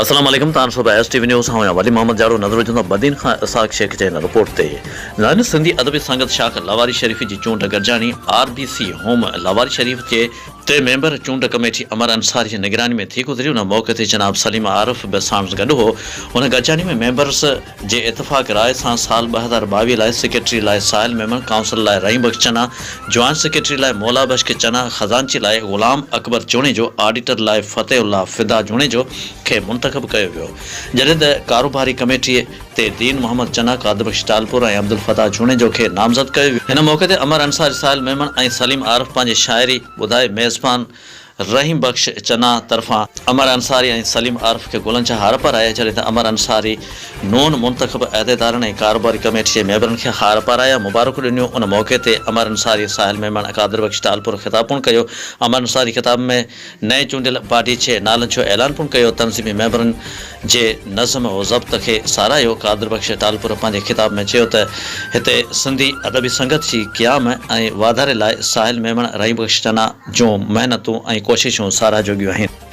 अस्सलाम वालेकुम तान सोबा एसटीवी न्यूज़ हां वली मोहम्मद जाड़ो नजर जो بدين खां اسحاق शेख जे रिपोर्ट ते नान सिंधी ادبي संगत शाख लनवारी शरीफ जी चूंड गरजानी आरबीसी होम लनवारी शरीफ के टे मेंबर चूंड कमेटी अमर अंसारी जी निगरानी में थी गुजरी। उन मौके ते जनाब सलीम आरिफ बेसाण गडु हो। उन गरजानी में मेंबर्स जे इतफाक राय सां साल 2022 लाइ सेक्रेटरी लाइ साइल मेमण, काउंसिल लाइ रहीम बख्श चना, जॉइंट सेक्रेटरी लाइ मौला बख्श चना, खजानची लाइ गुलाम अकबर चूणे जो, ऑडिटर लाइ फतेहुल्लाह फिदा चूणे जो खे मुंतखब कयो वियो। जॾहिं त कारोबारी कमेटी ते दीन मोहम्मद चना, कादर बख्श टालपुर ऐं अब्दुल फताह चूणे जो खे नामज़द कयो वियो। हिन मौके ते अमर अंसारी, साइल मेमण ऐं सलीम आरिफ पंहिंजी शाइरी ॿुधाए मेज़बान रहीम बख्श चना तरफ़ां अमर अंसारी ऐं सलीम आरिफ खे गुलनि जा हार पाराया। जॾहिं त अमर अंसारी नून मुंतखब अहदेदारनि ऐं कारोबारी कमेटी जे मेंबरनि खे हार पाराया, मुबारक ॾिनियूं। उन मौके ते अमर अंसारी, साइल मेमण, कादर बख्श टालपुर ख़िताब पिणु कयो। अमर अंसारी ख़िताब में नए चूंडियल पार्टी जे नालनि जो ऐलान पिणु कयो। तनज़ीमी मेंबरनि जे नज़म व ज़ब्त खे साराहियो। कादर बख्श टालपुर पंहिंजे ख़िताब में चयो त हिते सिंधी अदबी संगत जी क़याम ऐं वाधारे लाइ साहिल मेमण, रहीम बख्श चना जूं महिनतूं ऐं कोशिशूं साराह जोॻियूं आहिनि।